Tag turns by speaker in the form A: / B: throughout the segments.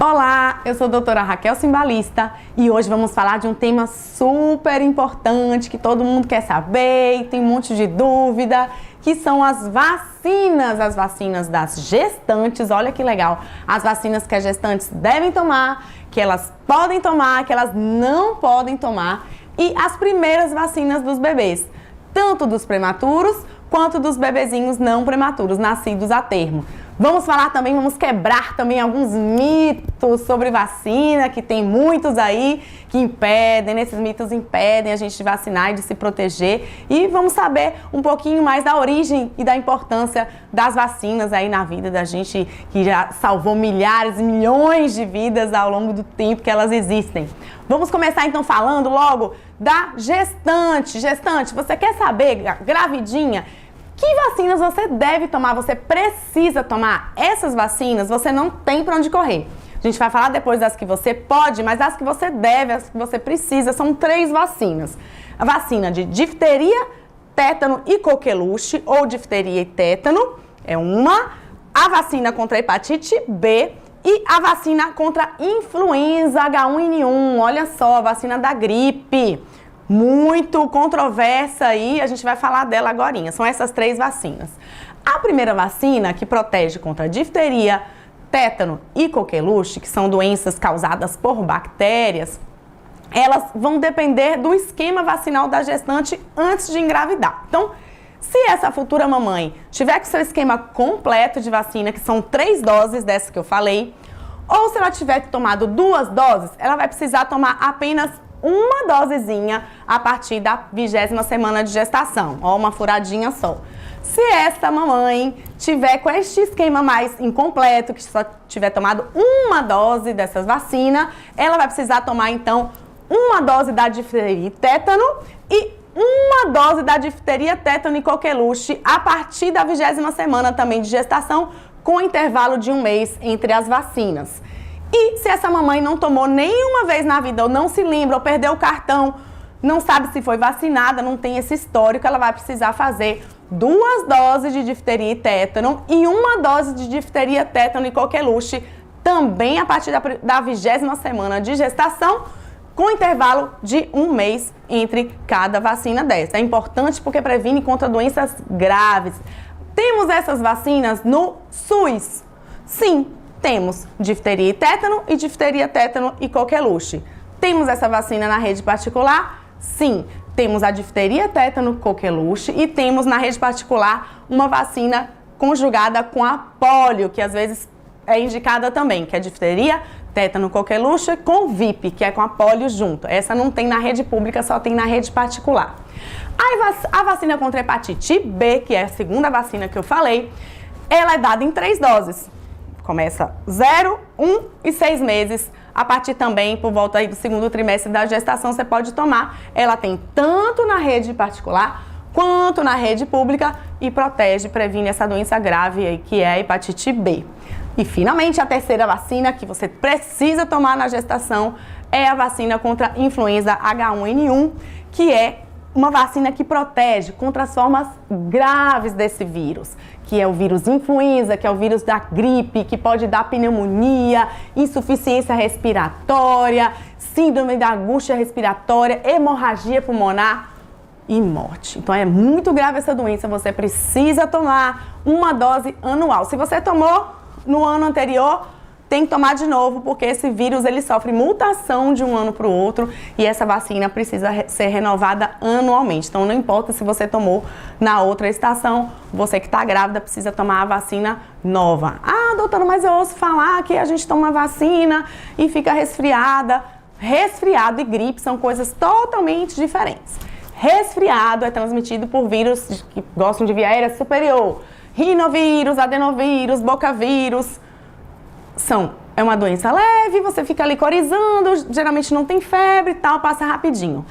A: Olá, eu sou a doutora Raquel Cimbalista e hoje vamos falar de um tema super importante que todo mundo quer saber e tem um monte de dúvida, que são as vacinas das gestantes. Olha que legal, as vacinas que as gestantes devem tomar, que elas podem tomar, que elas não podem tomar, e as primeiras vacinas dos bebês, tanto dos prematuros quanto dos bebezinhos não prematuros, nascidos a termo. Vamos falar também, vamos quebrar também alguns mitos sobre vacina, que tem muitos aí que impedem, esses mitos impedem a gente de vacinar e de se proteger. E vamos saber um pouquinho mais da origem e da importância das vacinas aí na vida da gente, que já salvou milhares e milhões de vidas ao longo do tempo que elas existem. Vamos começar então falando logo da gestante. Gestante, você quer saber, gravidinha, que vacinas você deve tomar, você precisa tomar? Essas vacinas você não tem para onde correr. A gente vai falar depois das que você pode, mas as que você deve, as que você precisa, são 3 vacinas. A vacina de difteria, tétano e coqueluche, ou difteria e tétano, é uma. A vacina contra a hepatite B e a vacina contra a influenza H1N1. Olha só, a vacina da gripe. Muito controversa aí, a gente vai falar dela agorinha. São essas 3 vacinas. A primeira vacina, que protege contra difteria, tétano e coqueluche, que são doenças causadas por bactérias, elas vão depender do esquema vacinal da gestante antes de engravidar. Então, se essa futura mamãe tiver com seu esquema completo de vacina, que são 3 doses dessas que eu falei, ou se ela tiver tomado 2 doses, ela vai precisar tomar apenas uma dosezinha a partir da 20ª semana de gestação, ó, uma furadinha só. Se essa mamãe tiver com este esquema mais incompleto, que só tiver tomado uma dose dessas vacinas, ela vai precisar tomar então uma dose da difteria e tétano e uma dose da difteria, tétano e coqueluche a partir da 20ª semana também de gestação, com intervalo de 1 mês entre as vacinas. E se essa mamãe não tomou nenhuma vez na vida, ou não se lembra, ou perdeu o cartão, não sabe se foi vacinada, não tem esse histórico, ela vai precisar fazer 2 doses de difteria e tétano e uma dose de difteria, tétano e coqueluche, também a partir da 20ª semana de gestação, com intervalo de 1 mês entre cada vacina dessa. É importante porque previne contra doenças graves. Temos essas vacinas no SUS? Sim. Temos difteria e tétano e coqueluche. Temos essa vacina na rede particular? Sim. Temos a difteria, tétano, coqueluche e temos na rede particular uma vacina conjugada com a polio, que às vezes é indicada também, que é difteria, tétano, coqueluche com VIP, que é com a polio junto. Essa não tem na rede pública, só tem na rede particular. A vacina contra a hepatite B, que é a segunda vacina que eu falei, ela é dada em 3 doses. Começa 0, 1 e 6 meses. A partir também, por volta aí do 2º trimestre da gestação, você pode tomar. Ela tem tanto na rede particular quanto na rede pública e protege, previne essa doença grave aí, que é a hepatite B. E finalmente, a terceira vacina que você precisa tomar na gestação é a vacina contra a influenza H1N1, que é uma vacina que protege contra as formas graves desse vírus, que é o vírus influenza, que é o vírus da gripe, que pode dar pneumonia, insuficiência respiratória, síndrome da angústia respiratória, hemorragia pulmonar e morte. Então é muito grave essa doença, você precisa tomar uma dose anual. Se você tomou no ano anterior, tem que tomar de novo, porque esse vírus ele sofre mutação de um ano para o outro e essa vacina precisa ser renovada anualmente. Então não importa se você tomou na outra estação, você que está grávida precisa tomar a vacina nova. Ah, doutora, mas eu ouço falar que a gente toma vacina e fica resfriada. Resfriado e gripe são coisas totalmente diferentes. Resfriado é transmitido por vírus que gostam de via aérea superior. Rinovírus, adenovírus, bocavírus. É uma doença leve, você fica ali corizando, geralmente não tem febre e tal, passa rapidinho.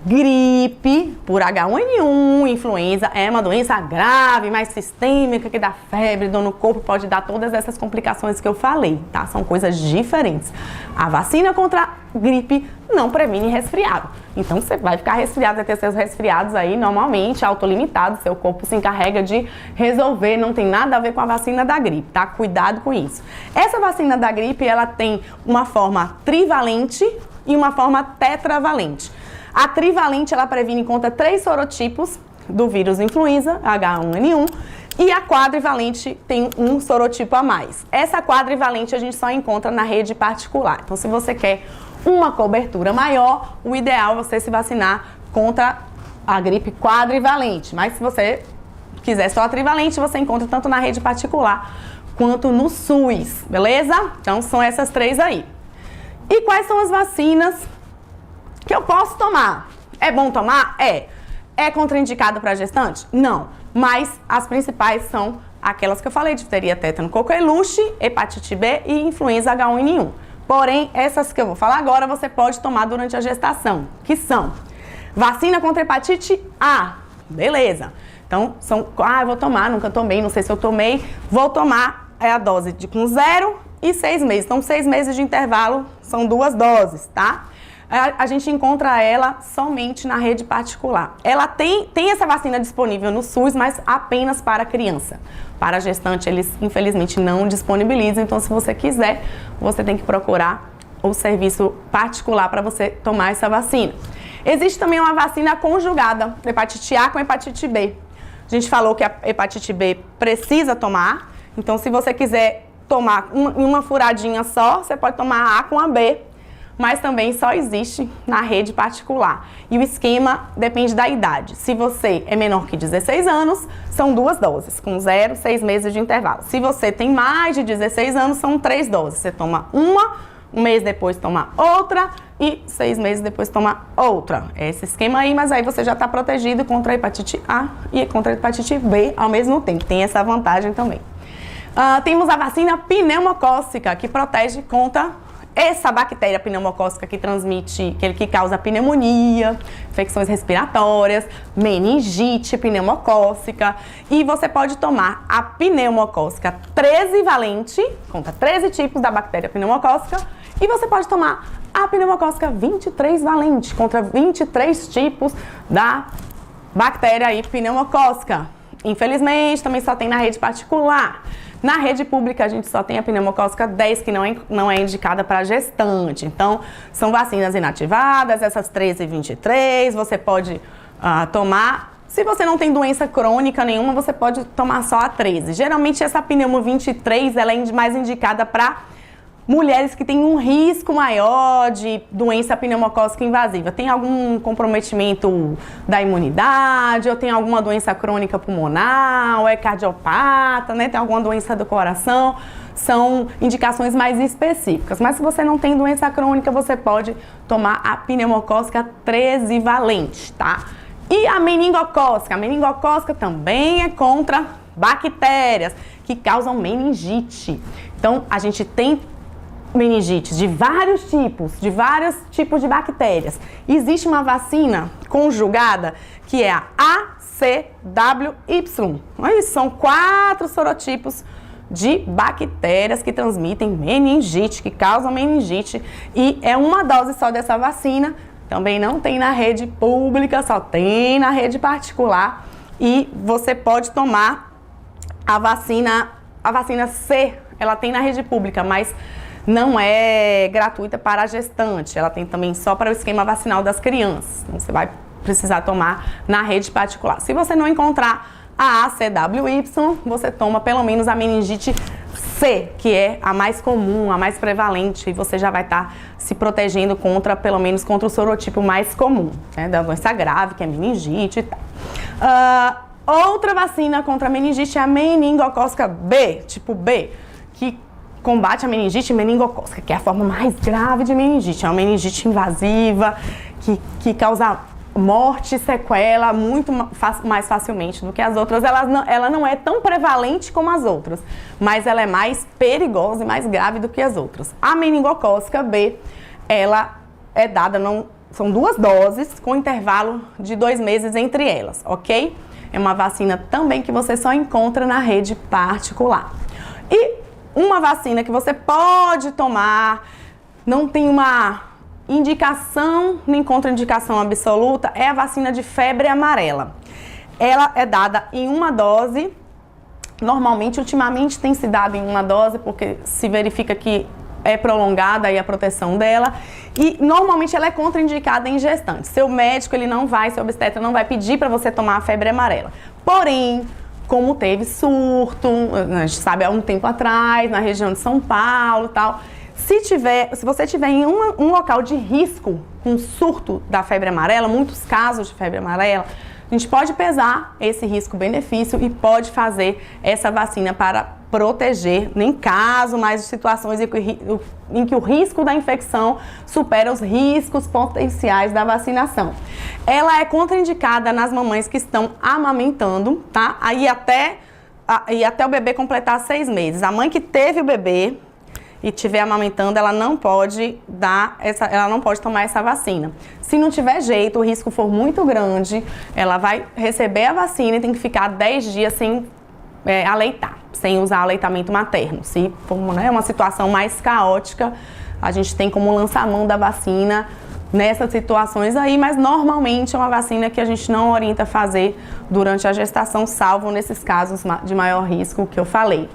A: Gripe por H1N1, influenza, é uma doença grave, mais sistêmica, que dá febre, dor no corpo, pode dar todas essas complicações que eu falei, tá? São coisas diferentes. A vacina contra a gripe não previne resfriado. Então você vai ficar resfriado, vai ter seus resfriados aí normalmente, autolimitados, seu corpo se encarrega de resolver, não tem nada a ver com a vacina da gripe, tá? Cuidado com isso. Essa vacina da gripe, ela tem uma forma trivalente e uma forma tetravalente. A trivalente, ela previne contra 3 sorotipos do vírus influenza, H1N1, e a quadrivalente tem um sorotipo a mais. Essa quadrivalente a gente só encontra na rede particular. Então, se você quer uma cobertura maior, o ideal é você se vacinar contra a gripe quadrivalente. Mas se você quiser só a trivalente, você encontra tanto na rede particular quanto no SUS, beleza? Então, são essas 3 aí. E quais são as vacinas que eu posso tomar? É bom tomar? É. É contraindicado para gestante? Não. Mas as principais são aquelas que eu falei: difteria, tétano, coqueluche, hepatite B e influenza H1N1. Porém, essas que eu vou falar agora você pode tomar durante a gestação, que são vacina contra hepatite A. Beleza. Então, eu vou tomar, nunca tomei, não sei se eu tomei. Vou tomar a dose com 0 e 6 meses. Então, 6 meses de intervalo são 2 doses, tá? A gente encontra ela somente na rede particular. Ela tem essa vacina disponível no SUS, mas apenas para criança. Para gestante, eles infelizmente não disponibilizam. Então, se você quiser, você tem que procurar o serviço particular para você tomar essa vacina. Existe também uma vacina conjugada, hepatite A com hepatite B. A gente falou que a hepatite B precisa tomar. Então, se você quiser tomar uma furadinha só, você pode tomar a A com a B. Mas também só existe na rede particular. E o esquema depende da idade. Se você é menor que 16 anos, são 2 doses, com 0, 6 meses de intervalo. Se você tem mais de 16 anos, são 3 doses. Você toma uma, um mês depois toma outra e 6 meses depois toma outra. É esse esquema aí, mas aí você já está protegido contra a hepatite A e contra a hepatite B ao mesmo tempo. Tem essa vantagem também. Temos a vacina pneumocócica, que protege contra essa bactéria pneumocócica que causa pneumonia, infecções respiratórias, meningite pneumocócica. E você pode tomar a pneumocócica 13-valente, contra 13 tipos da bactéria pneumocócica, e você pode tomar a pneumocócica 23-valente, contra 23 tipos da bactéria aí pneumocócica. Infelizmente, também só tem na rede particular. Na rede pública, a gente só tem a pneumocócica 10, que não é indicada para gestante. Então, são vacinas inativadas, essas 13 e 23, você pode tomar. Se você não tem doença crônica nenhuma, você pode tomar só a 13. Geralmente, essa pneumo 23, ela é mais indicada para mulheres que têm um risco maior de doença pneumocócica invasiva. Tem algum comprometimento da imunidade, ou tem alguma doença crônica pulmonar, ou é cardiopata, né? Tem alguma doença do coração. São indicações mais específicas. Mas se você não tem doença crônica, você pode tomar a pneumocócica 13-valente, tá? E a meningocócica? A meningocócica também é contra bactérias que causam meningite. Então, a gente tem meningites de vários tipos de bactérias. Existe uma vacina conjugada que é a ACWY. São 4 sorotipos de bactérias que transmitem meningite, que causam meningite, e é uma dose só dessa vacina. Também não tem na rede pública, só tem na rede particular. E você pode tomar a vacina C, ela tem na rede pública, mas não é gratuita para a gestante. Ela tem também só para o esquema vacinal das crianças. Então, você vai precisar tomar na rede particular. Se você não encontrar a ACWY, você toma pelo menos a meningite C, que é a mais comum, a mais prevalente, e você já vai estar se protegendo pelo menos contra o sorotipo mais comum, né, da doença grave, que é meningite e tal. Outra vacina contra a meningite é a meningocócica B, tipo B, que combate a meningite meningocócica, que é a forma mais grave de meningite. É uma meningite invasiva que causa morte e sequela muito mais facilmente do que as outras. Ela não é tão prevalente como as outras, mas ela é mais perigosa e mais grave do que as outras. A meningocócica B, ela é dada são 2 doses com intervalo de 2 meses entre elas, ok? É uma vacina também que você só encontra na rede particular. E uma vacina que você pode tomar, não tem uma indicação nem contraindicação absoluta, é a vacina de febre amarela. Ela é dada em uma dose, normalmente, ultimamente tem se dado em uma dose, porque se verifica que é prolongada aí a proteção dela, e normalmente ela é contraindicada em gestantes. Seu médico, seu obstetra não vai pedir para você tomar a febre amarela. Porém, como teve surto, a gente sabe há um tempo atrás, na região de São Paulo e tal, se você tiver em um local de risco com surto da febre amarela, muitos casos de febre amarela, a gente pode pesar esse risco-benefício e pode fazer essa vacina para proteger, em caso, mais de situações em que o risco da infecção supera os riscos potenciais da vacinação. Ela é contraindicada nas mamães que estão amamentando, tá? Aí até o bebê completar 6 meses. A mãe que teve o bebê e estiver amamentando, ela não pode tomar essa vacina. Se não tiver jeito, o risco for muito grande, ela vai receber a vacina e tem que ficar 10 dias sem aleitar, sem usar aleitamento materno. Se for uma situação mais caótica, a gente tem como lançar a mão da vacina nessas situações aí, mas normalmente é uma vacina que a gente não orienta a fazer durante a gestação, salvo nesses casos de maior risco que eu falei.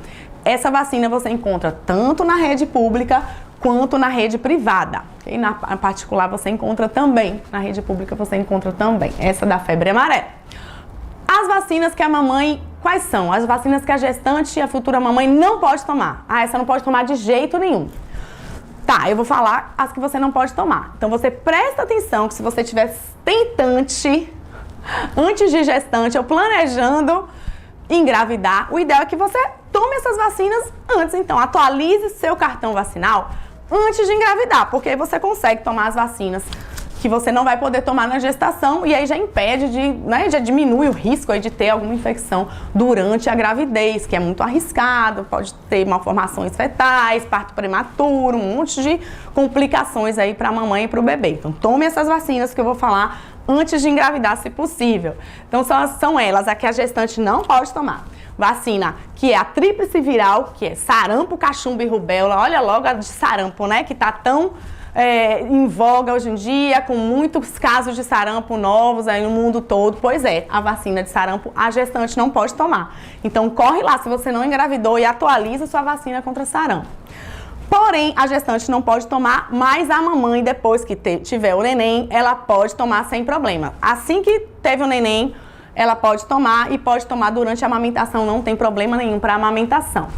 A: Essa vacina você encontra tanto na rede pública quanto na rede privada. E na particular você encontra também, na rede pública você encontra também, essa da febre amarela. As vacinas que a mamãe, quais são? As vacinas que a gestante e a futura mamãe não pode tomar. Essa não pode tomar de jeito nenhum. Tá, eu vou falar as que você não pode tomar. Então você presta atenção que se você tiver tentante, antes de gestante ou planejando engravidar, o ideal é que você tome essas vacinas antes. Então, atualize seu cartão vacinal antes de engravidar, porque aí você consegue tomar as vacinas que você não vai poder tomar na gestação e aí já impede já diminui o risco aí de ter alguma infecção durante a gravidez, que é muito arriscado, pode ter malformações fetais, parto prematuro, um monte de complicações aí para a mamãe e para o bebê. Então, tome essas vacinas que eu vou falar antes de engravidar, se possível. Então, são elas a que a gestante não pode tomar. Vacina que é a tríplice viral, que é sarampo, cachumba e rubéola. Olha logo a de sarampo, né? Que tá tão em voga hoje em dia, com muitos casos de sarampo novos aí no mundo todo. Pois é, a vacina de sarampo a gestante não pode tomar. Então, corre lá se você não engravidou e atualiza sua vacina contra sarampo. Porém, a gestante não pode tomar, mas a mamãe, depois que tiver o neném, ela pode tomar sem problema. Assim que teve o neném, ela pode tomar e pode tomar durante a amamentação, não tem problema nenhum para a amamentação.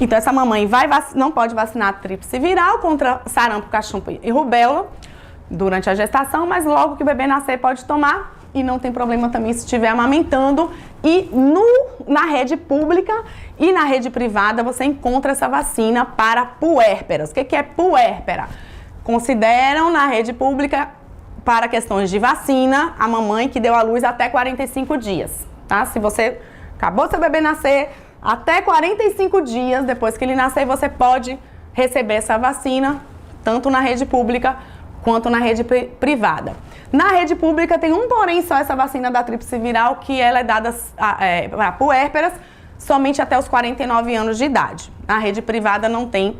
A: Então, essa mamãe não pode vacinar a tríplice viral contra sarampo, cachumba e rubéola durante a gestação, mas logo que o bebê nascer pode tomar e não tem problema também se estiver amamentando. E na rede pública e na rede privada você encontra essa vacina para puérperas. O que é puérpera? Consideram na rede pública, para questões de vacina, a mamãe que deu à luz até 45 dias, tá? Se você acabou seu bebê nascer, até 45 dias depois que ele nascer, você pode receber essa vacina, tanto na rede pública quanto na rede privada. Na rede pública tem um porém só, essa vacina da tríplice viral, que ela é dada a puérperas somente até os 49 anos de idade. Na rede privada não tem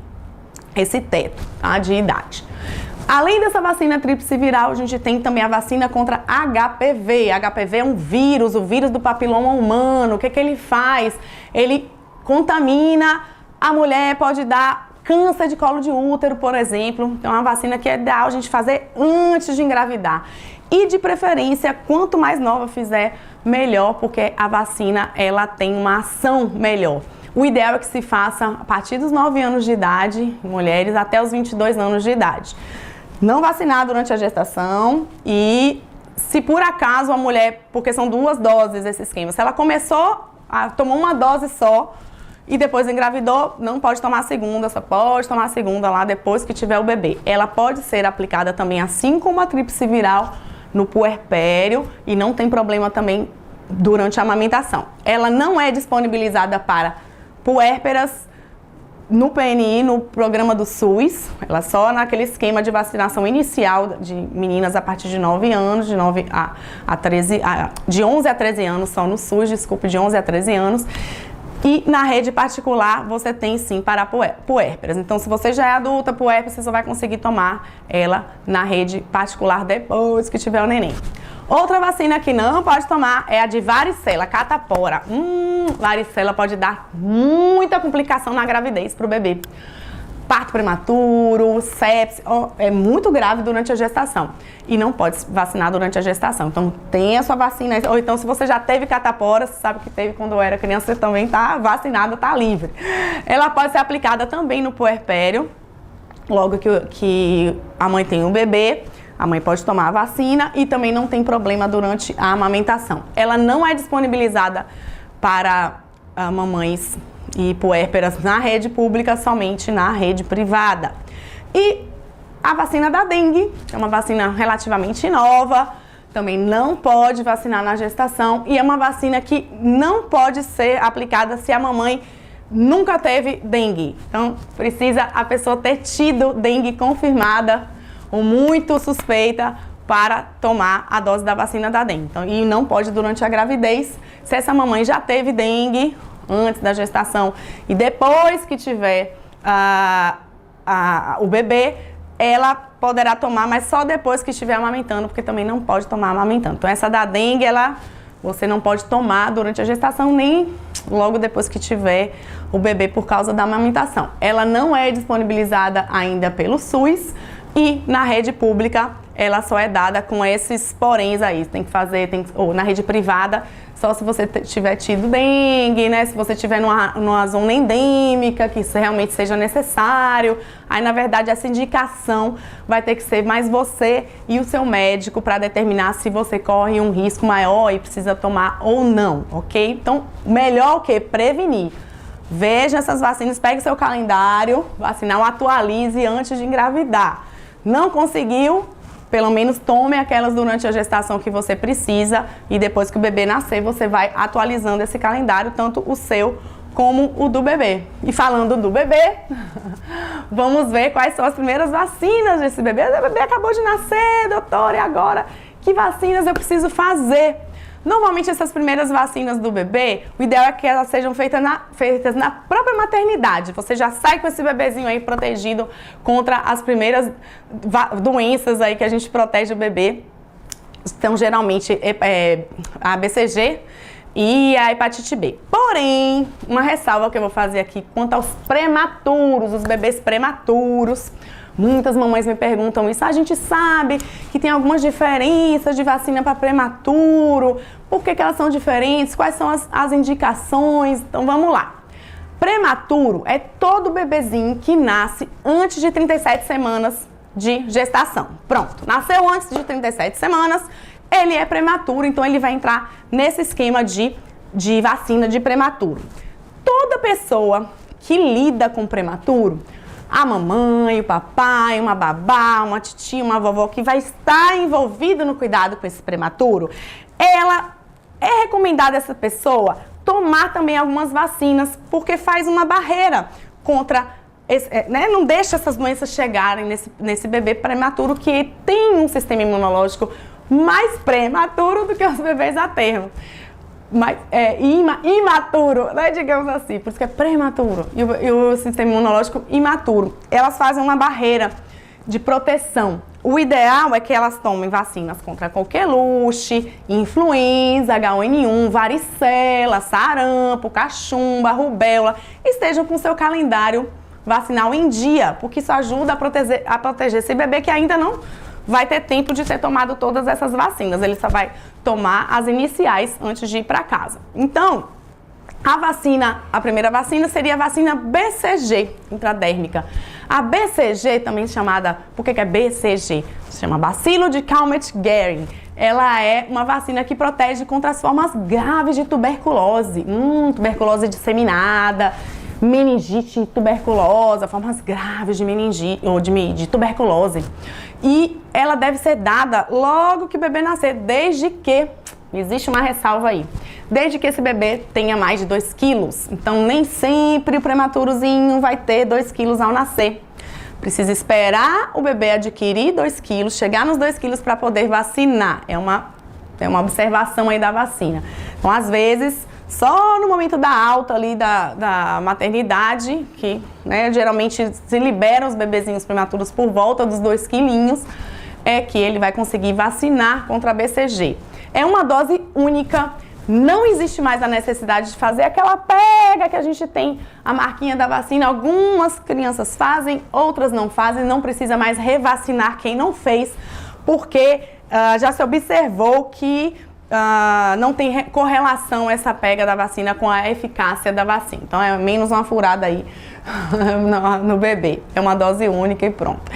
A: esse teto, tá, de idade. Além dessa vacina tríplice viral, a gente tem também a vacina contra HPV. HPV é um vírus, o vírus do papiloma humano. O que ele faz? Ele contamina a mulher, pode dar câncer de colo de útero, por exemplo. Então, é uma vacina que é ideal a gente fazer antes de engravidar. E, de preferência, quanto mais nova fizer, melhor, porque a vacina, ela tem uma ação melhor. O ideal é que se faça a partir dos 9 anos de idade, mulheres, até os 22 anos de idade. Não vacinar durante a gestação e, se por acaso a mulher, porque são 2 doses esse esquema, se ela tomou uma dose só e depois engravidou, não pode tomar a segunda, só pode tomar a segunda lá depois que tiver o bebê. Ela pode ser aplicada também, assim como a tríplice viral, no puerpério e não tem problema também durante a amamentação. Ela não é disponibilizada para puérperas no PNI, no programa do SUS, ela só naquele esquema de vacinação inicial de meninas a partir de 9 anos, de 11 a 13 anos, só no SUS, desculpe, de 11 a 13 anos. E na rede particular, você tem sim para puérperas. Então, se você já é adulta, puérpera, você só vai conseguir tomar ela na rede particular depois que tiver o neném. Outra vacina que não pode tomar é a de varicela, catapora. Varicela pode dar muita complicação na gravidez para o bebê. Parto prematuro, sepse, é muito grave durante a gestação. E não pode vacinar durante a gestação. Então, tenha sua vacina. Ou então, se você já teve catapora, você sabe que teve quando era criança, você também está vacinada, está livre. Ela pode ser aplicada também no puerpério, logo que a mãe tem um bebê. A mãe pode tomar a vacina e também não tem problema durante a amamentação. Ela não é disponibilizada para mamães e puérperas na rede pública, somente na rede privada. E a vacina da dengue, que é uma vacina relativamente nova, também não pode vacinar na gestação e é uma vacina que não pode ser aplicada se a mamãe nunca teve dengue. Então, precisa a pessoa ter tido dengue confirmada ou muito suspeita para tomar a dose da vacina da dengue. Então, e não pode durante a gravidez. Se essa mamãe já teve dengue antes da gestação e depois que tiver o bebê, ela poderá tomar, mas só depois que estiver amamentando, porque também não pode tomar amamentando. Então, essa da dengue, você não pode tomar durante a gestação, nem logo depois que tiver o bebê por causa da amamentação. Ela não é disponibilizada ainda pelo SUS, e na rede pública, ela só é dada com esses poréns aí. Tem que fazer, ou na rede privada, só se você tiver tido dengue, né? Se você estiver numa zona endêmica, que isso realmente seja necessário. Aí, na verdade, essa indicação vai ter que ser mais você e o seu médico para determinar se você corre um risco maior e precisa tomar ou não, ok? Então, melhor o quê? Prevenir. Veja essas vacinas, pegue seu calendário vacinal, atualize antes de engravidar. Não conseguiu? Pelo menos tome aquelas durante a gestação que você precisa e depois que o bebê nascer, você vai atualizando esse calendário, tanto o seu como o do bebê. E falando do bebê, vamos ver quais são as primeiras vacinas desse bebê. O bebê acabou de nascer, doutora, e agora? Que vacinas eu preciso fazer? Normalmente, essas primeiras vacinas do bebê, o ideal é que elas sejam feitas na própria maternidade. Você já sai com esse bebezinho aí protegido contra as primeiras doenças aí que a gente protege o bebê. Então, geralmente, a BCG e a hepatite B. Porém, uma ressalva que eu vou fazer aqui quanto aos prematuros, os bebês prematuros. Muitas mamães me perguntam isso. A gente sabe que tem algumas diferenças de vacina para prematuro. Por que elas são diferentes? Quais são as indicações? Então, vamos lá. Prematuro é todo bebezinho que nasce antes de 37 semanas de gestação. Pronto, nasceu antes de 37 semanas, ele é prematuro, então ele vai entrar nesse esquema de vacina de prematuro. Toda pessoa que lida com prematuro, a mamãe, o papai, uma babá, uma titia, uma vovó que vai estar envolvida no cuidado com esse prematuro, é recomendado essa pessoa tomar também algumas vacinas, porque faz uma barreira contra, não deixa essas doenças chegarem nesse bebê prematuro que tem um sistema imunológico mais prematuro do que os bebês a termo. Mas imaturo, né, digamos assim, por isso que é prematuro e o sistema imunológico imaturo. Elas fazem uma barreira de proteção. O ideal é que elas tomem vacinas contra coqueluche, influenza, H1N1, varicela, sarampo, cachumba, rubéola, estejam com seu calendário vacinal em dia, porque isso ajuda a proteger esse bebê que ainda não vai ter tempo de ter tomado todas essas vacinas. Ele só vai tomar as iniciais antes de ir para casa. Então, a primeira vacina seria a vacina BCG, intradérmica. A BCG, também chamada, por que é BCG? Se chama Bacilo de Calmette-Guerin. Ela é uma vacina que protege contra as formas graves de tuberculose, tuberculose disseminada, meningite tuberculosa, formas graves de meningite ou de tuberculose. E ela deve ser dada logo que o bebê nascer, desde que existe uma ressalva aí. Desde que esse bebê tenha mais de 2 quilos. Então, nem sempre o prematurozinho vai ter 2 quilos ao nascer. Precisa esperar o bebê adquirir 2 quilos, chegar nos 2 quilos para poder vacinar. É uma observação aí da vacina. Então, às vezes, só no momento da alta ali da maternidade, que né, geralmente se liberam os bebezinhos prematuros por volta dos 2 quilinhos, é que ele vai conseguir vacinar contra a BCG. É uma dose única, não existe mais a necessidade de fazer aquela pega que a gente tem a marquinha da vacina. Algumas crianças fazem, outras não fazem, não precisa mais revacinar quem não fez, porque já se observou que não tem correlação essa pega da vacina com a eficácia da vacina. Então é menos uma furada aí no bebê. É uma dose única e pronto.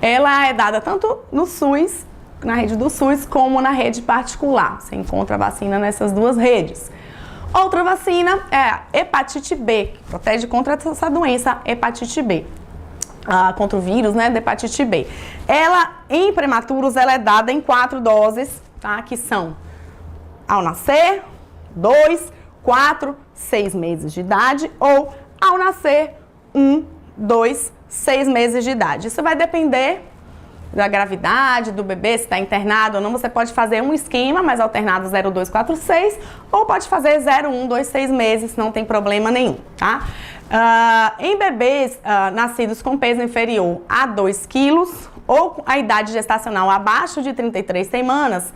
A: Ela é dada tanto no SUS, na rede do SUS, como na rede particular. Você encontra a vacina nessas duas redes. Outra vacina é a hepatite B, que protege contra essa doença, hepatite B. Contra o vírus, né, da hepatite B. Ela, em prematuros, ela é dada em 4 doses, tá? Que são ao nascer, 2, 4, 6 meses de idade, ou ao nascer, 1, 2, 6 meses de idade. Isso vai depender da gravidade do bebê, se está internado ou não. Você pode fazer um esquema, mas alternado 0, 2, 4, 6, ou pode fazer 0, 1, 2, 6 meses, não tem problema nenhum, tá? Em bebês nascidos com peso inferior a 2 quilos ou a idade gestacional abaixo de 33 semanas,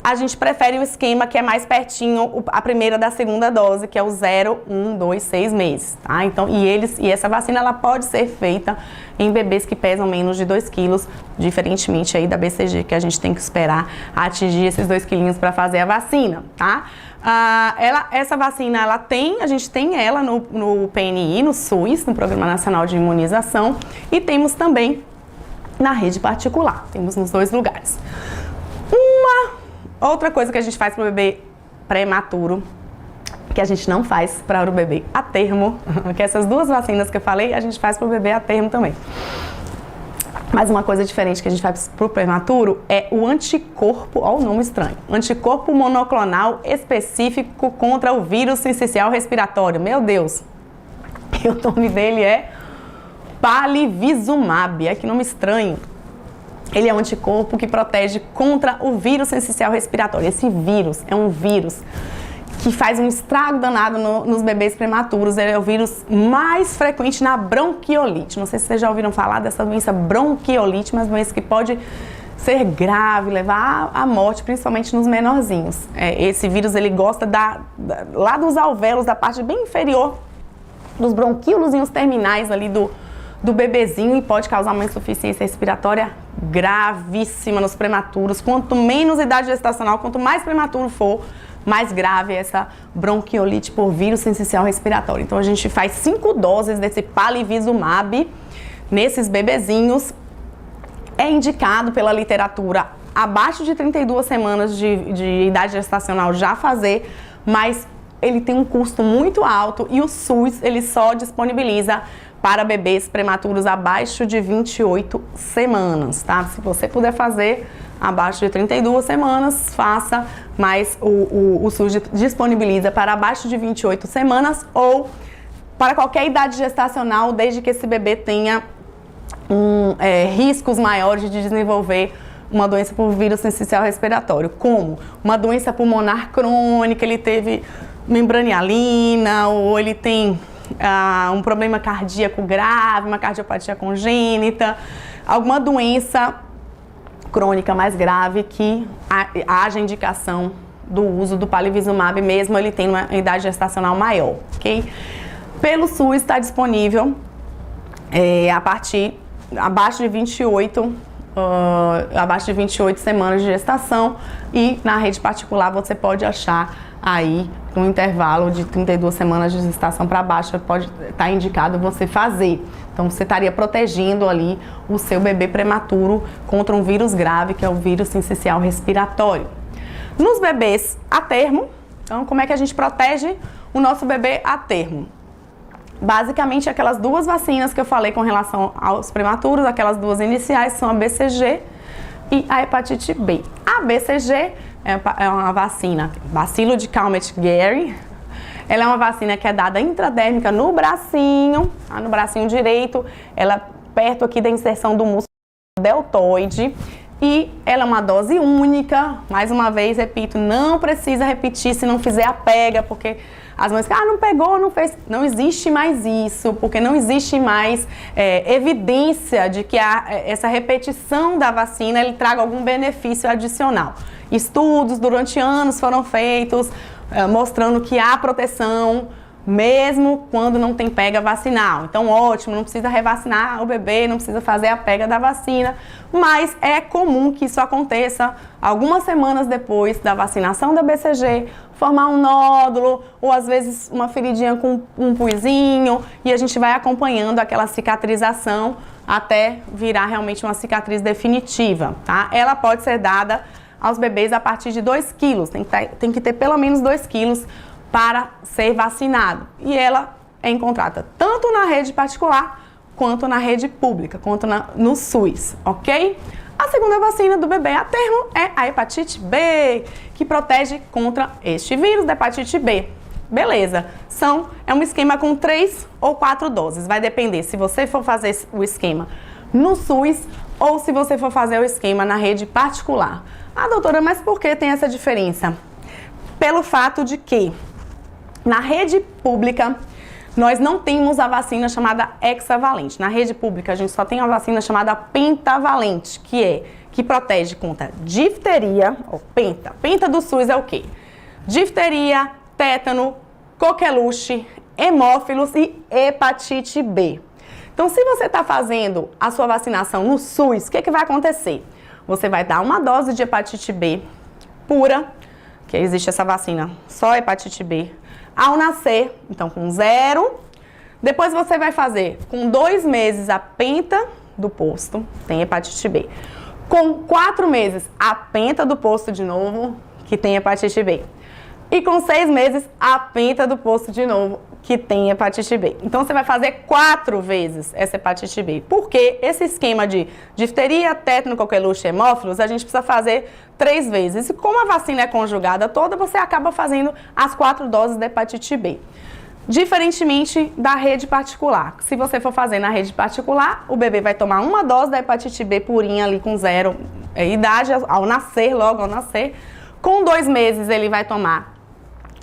A: a gente prefere o esquema que é mais pertinho, a primeira da segunda dose, que é o 0, 1, 2, 6 meses, tá? Então, e essa vacina, ela pode ser feita em bebês que pesam menos de 2 quilos, diferentemente aí da BCG, que a gente tem que esperar atingir esses 2 quilinhos para fazer a vacina, tá? Essa vacina, a gente tem ela no PNI, no SUS, no Programa Nacional de Imunização, e temos também na rede particular, temos nos 2 lugares. Outra coisa que a gente faz para o bebê prematuro, que a gente não faz para o bebê a termo, que essas 2 vacinas que eu falei, a gente faz para o bebê a termo também. Mas uma coisa diferente que a gente faz para o prematuro é o anticorpo, olha o nome estranho, anticorpo monoclonal específico contra o vírus sincicial respiratório. Meu Deus, o nome dele é Palivizumab, que nome estranho. Ele é um anticorpo que protege contra o vírus sincicial respiratório. Esse vírus é um vírus que faz um estrago danado nos bebês prematuros. Ele é o vírus mais frequente na bronquiolite. Não sei se vocês já ouviram falar dessa doença bronquiolite, mas doença que pode ser grave, levar à morte, principalmente nos menorzinhos. Esse vírus, ele gosta lá dos alvéolos, da parte bem inferior, dos bronquíolos e os terminais ali do bebezinho, e pode causar uma insuficiência respiratória gravíssima nos prematuros. Quanto menos idade gestacional, quanto mais prematuro for, mais grave é essa bronquiolite por vírus sincicial respiratório. Então a gente faz 5 doses desse Palivizumab nesses bebezinhos. É indicado pela literatura abaixo de 32 semanas de idade gestacional já fazer, mas ele tem um custo muito alto e o SUS ele só disponibiliza para bebês prematuros abaixo de 28 semanas, tá? Se você puder fazer abaixo de 32 semanas, faça, mas o SUS disponibiliza para abaixo de 28 semanas ou para qualquer idade gestacional, desde que esse bebê tenha riscos maiores de desenvolver uma doença por vírus sincicial respiratório, como uma doença pulmonar crônica, ele teve membranialina, ou ele tem um problema cardíaco grave, uma cardiopatia congênita, alguma doença crônica mais grave que haja indicação do uso do Palivizumab, mesmo ele tendo uma idade gestacional maior, ok? Pelo SUS está disponível abaixo de 28 semanas de gestação, e na rede particular você pode achar aí no intervalo de 32 semanas de gestação para baixo, pode estar indicado você fazer. Então você estaria protegendo ali o seu bebê prematuro contra um vírus grave, que é o vírus sincicial respiratório. Nos bebês a termo, então como é que a gente protege o nosso bebê a termo? Basicamente aquelas 2 vacinas que eu falei com relação aos prematuros, aquelas 2 iniciais são a BCG e a hepatite B. A BCG é uma vacina, bacilo de Calmette-Guerin. Ela é uma vacina que é dada intradérmica no bracinho direito, ela perto aqui da inserção do músculo deltoide. E ela é uma dose única, mais uma vez, repito, não precisa repetir se não fizer a pega, porque as mães ficam, não pegou, não fez. Não existe mais isso, porque não existe mais evidência de que essa repetição da vacina ele traga algum benefício adicional. Estudos durante anos foram feitos mostrando que há proteção, mesmo quando não tem pega vacinal. Então, ótimo, não precisa revacinar o bebê, não precisa fazer a pega da vacina, mas é comum que isso aconteça algumas semanas depois da vacinação da BCG, formar um nódulo, ou às vezes uma feridinha com um puizinho, e a gente vai acompanhando aquela cicatrização até virar realmente uma cicatriz definitiva, tá? Ela pode ser dada aos bebês a partir de 2 quilos, tem que ter pelo menos 2 quilos para ser vacinado. E ela é encontrada tanto na rede particular, quanto na rede pública, quanto no SUS, ok? A segunda vacina do bebê a termo é a hepatite B, que protege contra este vírus da hepatite B. Beleza, é um esquema com 3 ou 4 doses, vai depender se você for fazer o esquema no SUS ou se você for fazer o esquema na rede particular. Ah, doutora, mas por que tem essa diferença? Pelo fato de que na rede pública, nós não temos a vacina chamada hexavalente. Na rede pública, a gente só tem a vacina chamada pentavalente, que protege contra difteria, ou penta. Penta do SUS é o quê? Difteria, tétano, coqueluche, hemófilos e hepatite B. Então, se você está fazendo a sua vacinação no SUS, o que vai acontecer? Você vai dar uma dose de hepatite B pura, que existe essa vacina, só hepatite B, ao nascer, então com 0. Depois você vai fazer com 2 meses a penta do posto, tem hepatite B. Com 4 meses a penta do posto de novo, que tem hepatite B. E com 6 meses a penta do posto de novo, que tem hepatite B. Então você vai fazer 4 vezes essa hepatite B. Porque esse esquema de difteria, tétano, coqueluche e hemófilos, a gente precisa fazer 3 vezes. E como a vacina é conjugada toda, você acaba fazendo as 4 doses da hepatite B. Diferentemente da rede particular. Se você for fazer na rede particular, o bebê vai tomar uma dose da hepatite B purinha ali com 0 idade, ao nascer, logo ao nascer. Com 2 meses ele vai tomar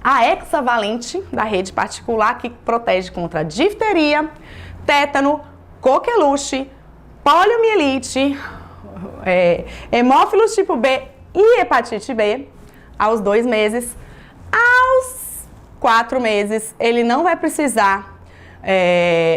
A: a hexavalente da rede particular, que protege contra difteria, tétano, coqueluche, poliomielite, hemófilos tipo B e hepatite B, aos 2 meses. Aos 4 meses, ele não vai precisar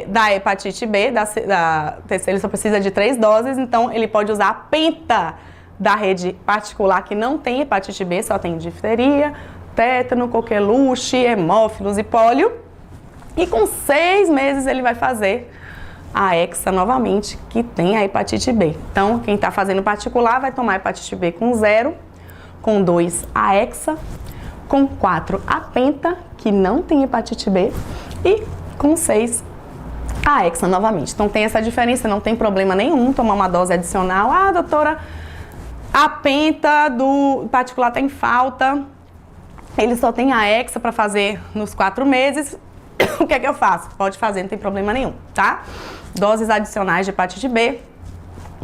A: da hepatite B, da terceira, ele só precisa de 3 doses, então ele pode usar a penta da rede particular, que não tem hepatite B, só tem difteria, tétano, coqueluche, hemófilos e pólio. E com 6 meses ele vai fazer a hexa novamente, que tem a hepatite B. Então, quem está fazendo particular vai tomar hepatite B com 0, com 2 a hexa, com 4 a penta, que não tem hepatite B, e com 6 a hexa novamente. Então tem essa diferença, não tem problema nenhum tomar uma dose adicional. Ah, doutora, a penta do particular está em falta, ele só tem a hexa para fazer nos 4 meses, o que é que eu faço? Pode fazer, não tem problema nenhum, tá? Doses adicionais de hepatite B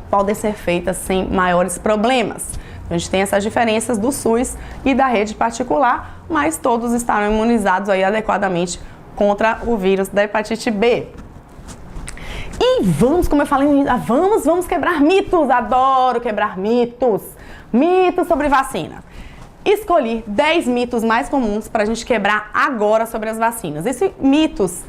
A: podem ser feitas sem maiores problemas. A gente tem essas diferenças do SUS e da rede particular, mas todos estarão imunizados aí adequadamente contra o vírus da hepatite B. E vamos, como eu falei, vamos quebrar mitos. Adoro quebrar mitos. Mitos sobre vacina. Escolhi 10 mitos mais comuns para a gente quebrar agora sobre as vacinas. Esses mitos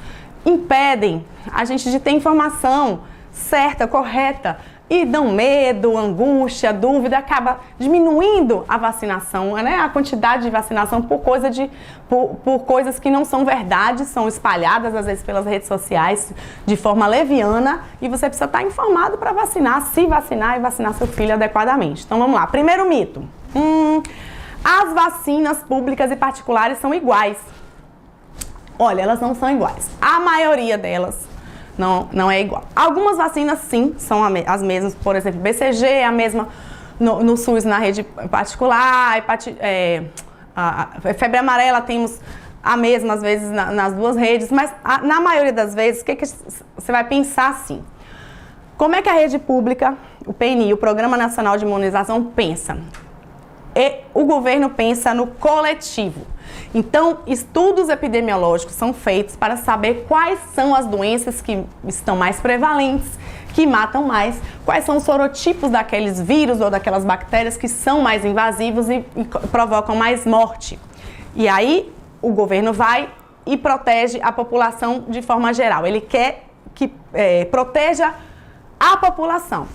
A: impedem a gente de ter informação certa, correta, e dão medo, angústia, dúvida, acaba diminuindo a vacinação, né? A quantidade de vacinação por coisas que não são verdade, são espalhadas às vezes pelas redes sociais de forma leviana, e você precisa estar informado para vacinar, se vacinar e vacinar seu filho adequadamente. Então vamos lá, primeiro mito. As vacinas públicas e particulares são iguais. Olha, elas não são iguais. A maioria delas não é igual. Algumas vacinas, sim, são as mesmas. Por exemplo, BCG é a mesma no SUS, na rede particular, a febre amarela temos a mesma, às vezes, nas duas redes, mas na maioria das vezes, o que você vai pensar assim? Como é que a rede pública, o PNI, o Programa Nacional de Imunização, pensa? O governo pensa no coletivo. Então, estudos epidemiológicos são feitos para saber quais são as doenças que estão mais prevalentes, que matam mais, quais são os sorotipos daqueles vírus ou daquelas bactérias que são mais invasivos e provocam mais morte. E aí, o governo vai e protege a população de forma geral. Ele quer que proteja a população.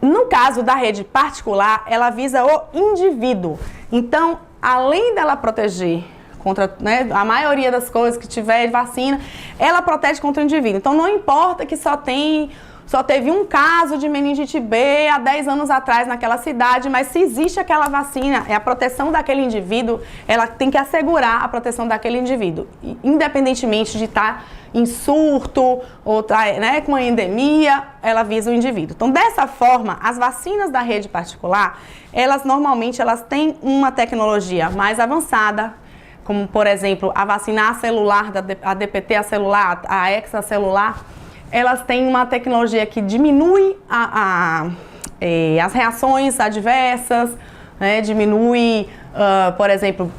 A: No caso da rede particular, ela visa o indivíduo. Então, além dela proteger contra, né, a maioria das coisas que tiver vacina, ela protege contra o indivíduo. Então, não importa que só teve um caso de meningite B há 10 anos atrás naquela cidade, mas se existe aquela vacina, a proteção daquele indivíduo, ela tem que assegurar a proteção daquele indivíduo, independentemente de estar em surto ou né, com uma endemia, ela visa o indivíduo. Então, dessa forma, as vacinas da rede particular, normalmente têm uma tecnologia mais avançada, como, por exemplo, a vacina acelular, a DPT acelular, a extracelular, elas têm uma tecnologia que diminui as reações adversas, né, diminui, por exemplo,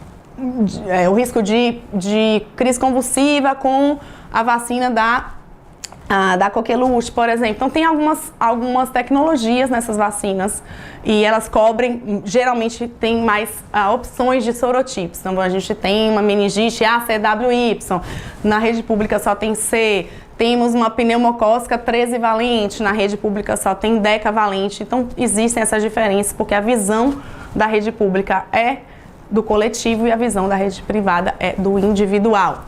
A: o risco de crise convulsiva com a vacina da coqueluche, por exemplo. Então, tem algumas tecnologias nessas vacinas e elas cobrem, geralmente tem mais opções de sorotipos. Então, a gente tem uma meningite ACWY, na rede pública só tem C, temos uma pneumocócica 13 valente, na rede pública só tem decavalente. Então, existem essas diferenças, porque a visão da rede pública é do coletivo e a visão da rede privada é do individual.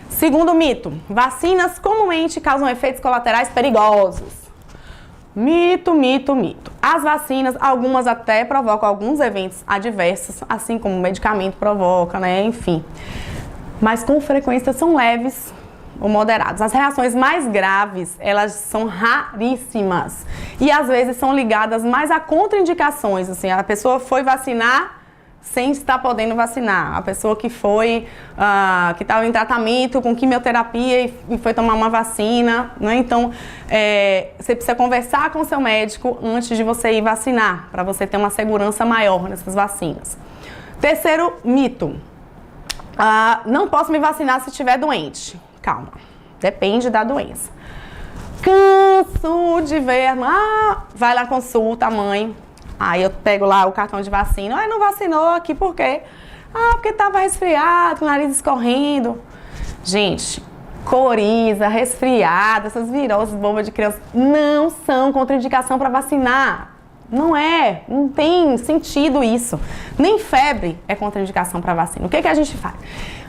A: Segundo mito, vacinas comumente causam efeitos colaterais perigosos. Mito, mito, mito. As vacinas, algumas até provocam alguns eventos adversos, assim como o medicamento provoca, né? Enfim. Mas com frequência são leves ou moderados. As reações mais graves, elas são raríssimas e às vezes são ligadas mais a contraindicações, assim, a pessoa foi vacinar sem estar podendo vacinar, a pessoa que estava em tratamento com quimioterapia e foi tomar uma vacina, né? Então, você precisa conversar com o seu médico antes de você ir vacinar, para você ter uma segurança maior nessas vacinas. Terceiro mito, não posso me vacinar se estiver doente. Calma, depende da doença. Canso de ver, vai lá, consulta a mãe. Aí eu pego lá o cartão de vacina. Não vacinou aqui por quê? Porque estava resfriado, com o nariz escorrendo. Gente, coriza, resfriado, essas viroses bobas de criança não são contraindicação para vacinar. Não tem sentido isso. Nem febre é contraindicação para vacina. O que a gente faz?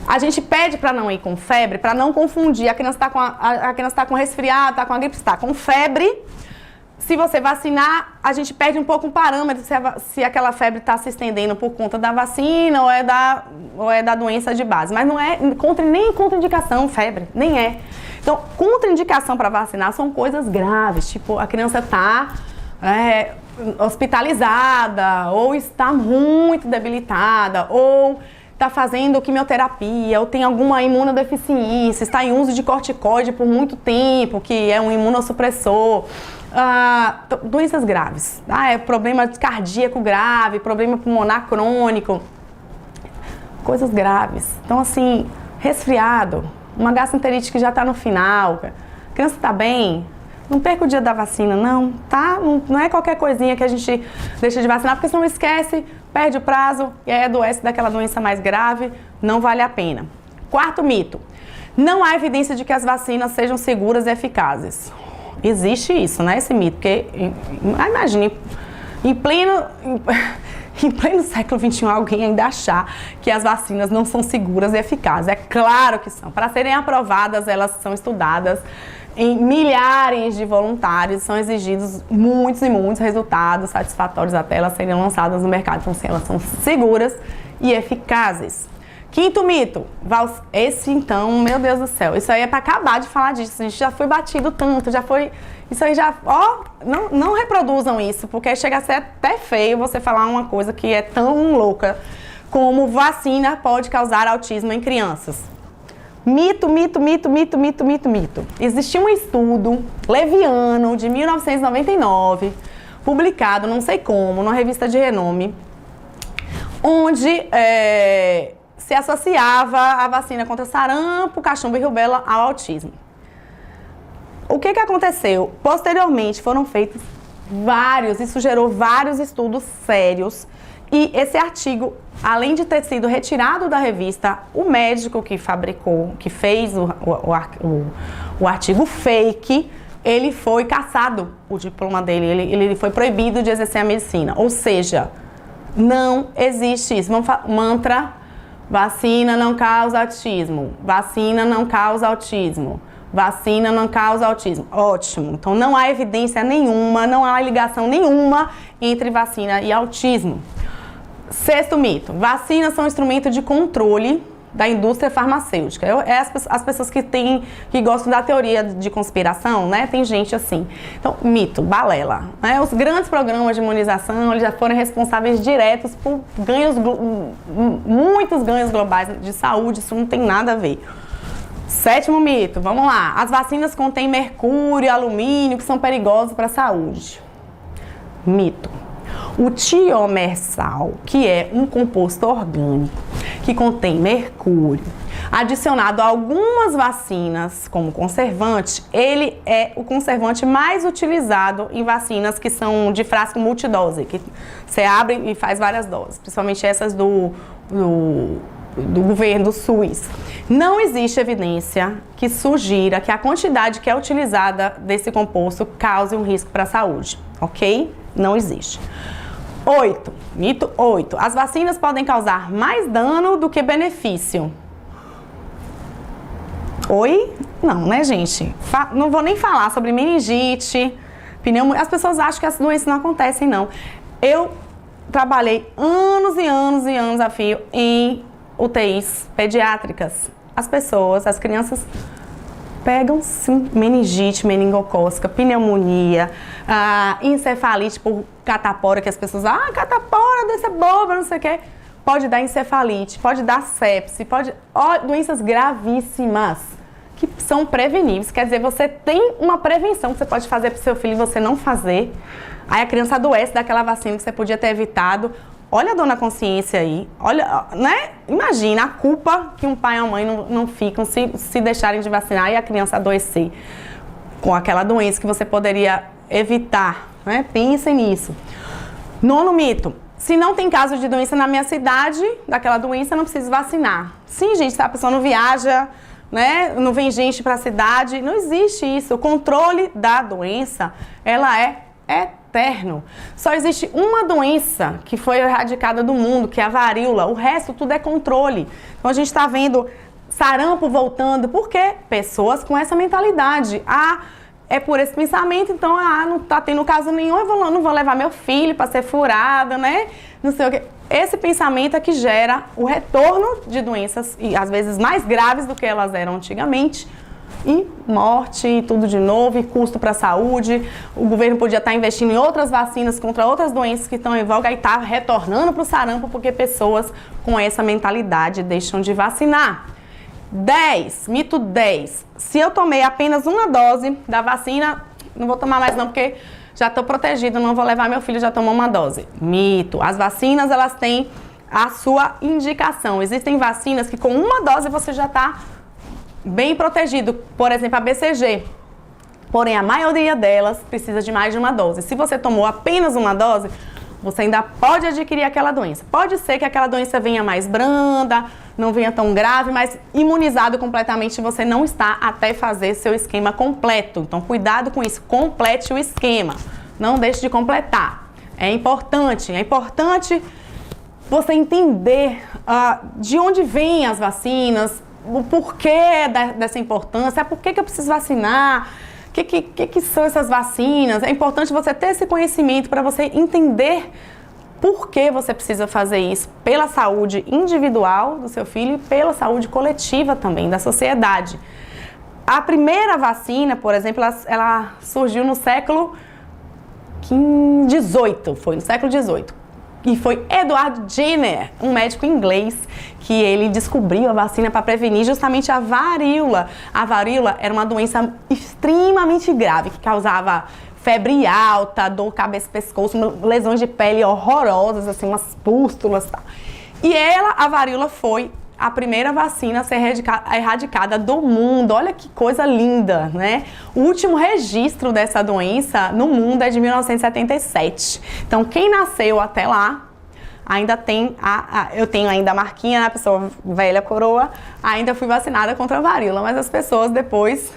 A: A gente pede para não ir com febre, para não confundir. A criança está com resfriado, está com a gripe, está com febre. Se você vacinar, a gente perde um pouco o parâmetro se aquela febre está se estendendo por conta da vacina ou é da doença de base. Mas não é nem contraindicação febre, nem é. Então, contraindicação para vacinar são coisas graves, tipo a criança está hospitalizada, ou está muito debilitada, ou está fazendo quimioterapia, ou tem alguma imunodeficiência, está em uso de corticoide por muito tempo, que é um imunossupressor. Doenças graves, problema cardíaco grave, problema pulmonar crônico, coisas graves. Então, assim, resfriado, uma gastroenterite que já está no final, a criança está bem, não perca o dia da vacina, não, tá? Não é qualquer coisinha que a gente deixa de vacinar, porque senão esquece, perde o prazo e aí adoece daquela doença mais grave, não vale a pena. Quarto mito, não há evidência de que as vacinas sejam seguras e eficazes. Existe isso, né, esse mito, porque, imagine, em pleno século XXI, alguém ainda achar que as vacinas não são seguras e eficazes. É claro que são. Para serem aprovadas, elas são estudadas em milhares de voluntários, são exigidos muitos e muitos resultados satisfatórios até elas serem lançadas no mercado. Então, elas são seguras e eficazes. Quinto mito. Esse então, meu Deus do céu, isso aí é pra acabar de falar disso. A gente já foi batido tanto, já foi... Isso aí já... Ó, não reproduzam isso, porque chega a ser até feio você falar uma coisa que é tão louca como vacina pode causar autismo em crianças. Mito, mito, mito, mito, mito, mito, mito. Existiu um estudo leviano de 1999, publicado, não sei como, numa revista de renome, onde se associava a vacina contra sarampo, cachumba e rubéola ao autismo. O que aconteceu? Posteriormente foram feitos isso gerou vários estudos sérios, e esse artigo, além de ter sido retirado da revista, o médico que fabricou, que fez o artigo fake, ele foi cassado, o diploma dele, ele foi proibido de exercer a medicina. Ou seja, não existe isso. Mantra: vacina não causa autismo, vacina não causa autismo, vacina não causa autismo. Ótimo. Então não há evidência nenhuma, não há ligação nenhuma entre vacina e autismo. Sexto mito: vacinas são instrumento de controle da indústria farmacêutica. As pessoas que gostam da teoria de conspiração, né? Tem gente assim. Então, mito, balela. Né? Os grandes programas de imunização, eles já foram responsáveis diretos por muitos ganhos globais de saúde. Isso não tem nada a ver. Sétimo mito, vamos lá. As vacinas contêm mercúrio e alumínio, que são perigosos para a saúde. Mito. O tiomersal, que é um composto orgânico que contém mercúrio, adicionado a algumas vacinas como conservante, ele é o conservante mais utilizado em vacinas que são de frasco multidose, que você abre e faz várias doses, principalmente essas do governo, do SUS. Não existe evidência que sugira que a quantidade que é utilizada desse composto cause um risco para a saúde, ok? Não existe. Mito 8. As vacinas podem causar mais dano do que benefício. Oi? Não, né, gente? Não vou nem falar sobre meningite, pneumonia. As pessoas acham que essas doenças não acontecem, não. Eu trabalhei anos e anos e anos a fio em UTIs pediátricas. As crianças pegam sim meningite meningocócica, pneumonia, encefalite por catapora, que as pessoas, catapora, doença boba, não sei o quê. Pode dar encefalite, pode dar sepse, doenças gravíssimas que são preveníveis. Quer dizer, você tem uma prevenção que você pode fazer para o seu filho e você não fazer. Aí a criança adoece daquela vacina que você podia ter evitado. Olha a dor na consciência aí, olha, né? Imagina a culpa que um pai e uma mãe não ficam se deixarem de vacinar e a criança adoecer com aquela doença que você poderia evitar, né? Pensem nisso. Nono mito: se não tem caso de doença na minha cidade, daquela doença, não preciso vacinar. Sim, gente, se a pessoa não viaja, né? Não vem gente para a cidade, não existe isso. O controle da doença, ela é eterno. Só existe uma doença que foi erradicada do mundo, que é a varíola. O resto tudo é controle. Então a gente está vendo sarampo voltando. Por quê? Pessoas com essa mentalidade. É por esse pensamento, então, não está tendo caso nenhum, eu não vou levar meu filho para ser furada, né? Não sei o quê. Esse pensamento é que gera o retorno de doenças, e às vezes mais graves do que elas eram antigamente, e morte, e tudo de novo, e custo para a saúde. O governo podia estar investindo em outras vacinas contra outras doenças que estão em voga e está retornando para o sarampo porque pessoas com essa mentalidade deixam de vacinar. Mito 10. Se eu tomei apenas uma dose da vacina, não vou tomar mais não porque já estou protegido, não vou levar meu filho, já tomou uma dose. Mito. As vacinas, elas têm a sua indicação. Existem vacinas que com uma dose você já está bem protegido, por exemplo, a BCG. Porém, a maioria delas precisa de mais de uma dose. Se você tomou apenas uma dose, você ainda pode adquirir aquela doença. Pode ser que aquela doença venha mais branda, não venha tão grave, mas imunizado completamente você não está até fazer seu esquema completo. Então, cuidado com isso. Complete o esquema. Não deixe de completar. É importante você entender de onde vêm as vacinas, o porquê dessa importância, por que eu preciso vacinar, o que são essas vacinas. É importante você ter esse conhecimento para você entender Por que você precisa fazer isso? Pela saúde individual do seu filho e pela saúde coletiva também, da sociedade. A primeira vacina, por exemplo, ela surgiu no século XVIII, foi no século XVIII. E foi Edward Jenner, um médico inglês, que ele descobriu a vacina para prevenir justamente a varíola. A varíola era uma doença extremamente grave, que causava febre alta, dor cabeça e pescoço, lesões de pele horrorosas, assim, umas pústulas e tal. E a varíola foi a primeira vacina a ser erradicada do mundo. Olha que coisa linda, né? O último registro dessa doença no mundo é de 1977. Então, quem nasceu até lá, ainda tem eu tenho ainda a marquinha, né? A pessoa velha coroa, ainda fui vacinada contra a varíola, mas as pessoas depois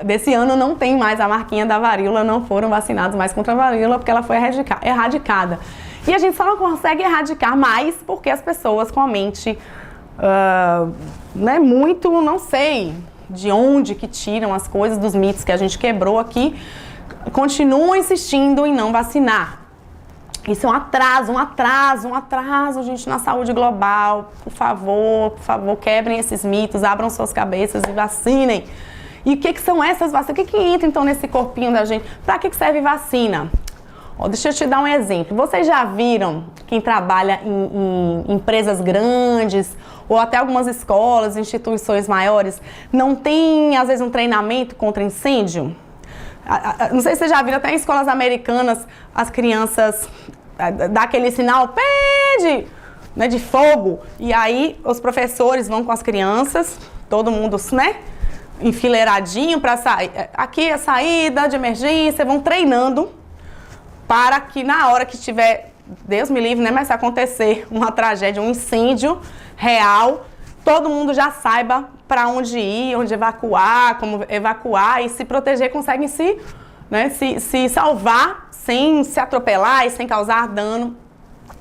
A: desse ano não tem mais a marquinha da varíola, não foram vacinados mais contra a varíola porque ela foi erradicada. E a gente só não consegue erradicar mais porque as pessoas com a mente, muito, não sei de onde que tiram as coisas, dos mitos que a gente quebrou aqui, continuam insistindo em não vacinar. Isso é um atraso, gente, na saúde global. Por favor, quebrem esses mitos, abram suas cabeças e vacinem. E o que são essas vacinas? O que entra, então, nesse corpinho da gente? Para que serve vacina? Deixa eu te dar um exemplo. Vocês já viram quem trabalha em empresas grandes ou até algumas escolas, instituições maiores, não tem, às vezes, um treinamento contra incêndio? Não sei se vocês já viram, até em escolas americanas, as crianças dão aquele sinal, pede, né, de fogo. E aí os professores vão com as crianças, todo mundo, né, enfileiradinho para sair. Aqui é a saída de emergência, vão treinando para que na hora que tiver, Deus me livre, né, mas se acontecer uma tragédia, um incêndio real, todo mundo já saiba para onde ir, onde evacuar, como evacuar e se proteger, conseguem se salvar sem se atropelar e sem causar dano,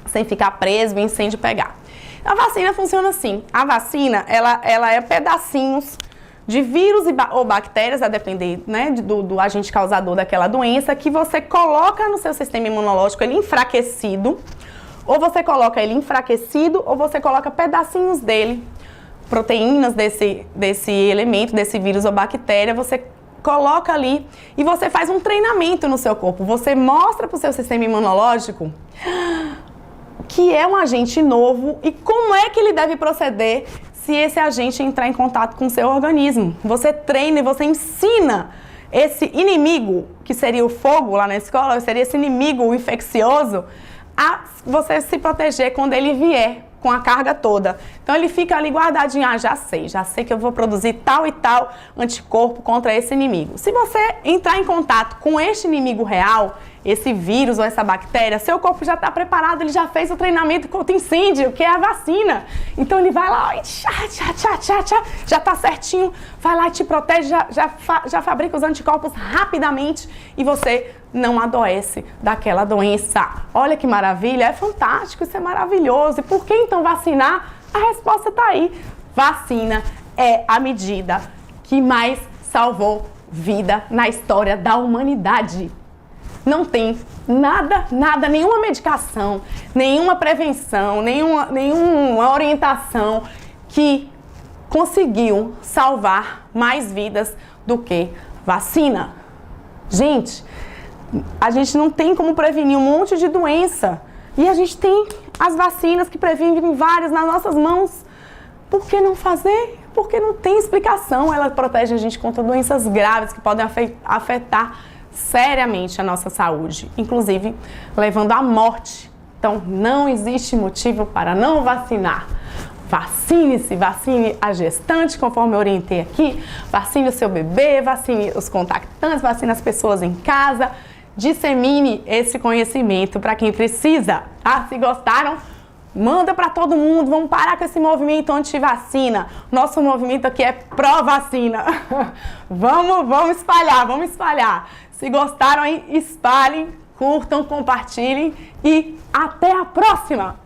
A: sem ficar preso e o incêndio pegar. A vacina funciona assim. A vacina, ela é pedacinhos de vírus ou bactérias, a depender, né, do agente causador daquela doença, que você coloca no seu sistema imunológico, ele enfraquecido, ou você coloca ele enfraquecido, ou você coloca pedacinhos dele, proteínas desse elemento, desse vírus ou bactéria, você coloca ali e você faz um treinamento no seu corpo. Você mostra para o seu sistema imunológico que é um agente novo e como é que ele deve proceder se esse agente entrar em contato com o seu organismo. Você treina e você ensina esse inimigo, que seria o fogo lá na escola, seria esse inimigo infeccioso, a você se proteger quando ele vier com a carga toda. Então ele fica ali guardadinho, já sei que eu vou produzir tal e tal anticorpo contra esse inimigo. Se você entrar em contato com este inimigo real, esse vírus ou essa bactéria, seu corpo já está preparado, ele já fez o treinamento contra incêndio, que é a vacina. Então ele vai lá, já está certinho, vai lá e te protege, já fabrica os anticorpos rapidamente e você não adoece daquela doença. Olha que maravilha, é fantástico, isso é maravilhoso. E por que então vacinar? A resposta está aí. Vacina é a medida que mais salvou vida na história da humanidade. Não tem nada, nenhuma medicação, nenhuma prevenção, nenhuma orientação que conseguiu salvar mais vidas do que vacina. Gente, a gente não tem como prevenir um monte de doença e a gente tem as vacinas que previnem várias nas nossas mãos. Por que não fazer? Porque não tem explicação. Ela protege a gente contra doenças graves que podem afetar seriamente a nossa saúde, inclusive levando à morte. Então, não existe motivo para não vacinar. Vacine-se, vacine a gestante, conforme eu orientei aqui, vacine o seu bebê, vacine os contactantes, vacine as pessoas em casa, dissemine esse conhecimento para quem precisa, tá? Se gostaram, manda para todo mundo, vamos parar com esse movimento anti-vacina. Nosso movimento aqui é pró-vacina. Vamos espalhar. Se gostaram, espalhem, curtam, compartilhem e até a próxima!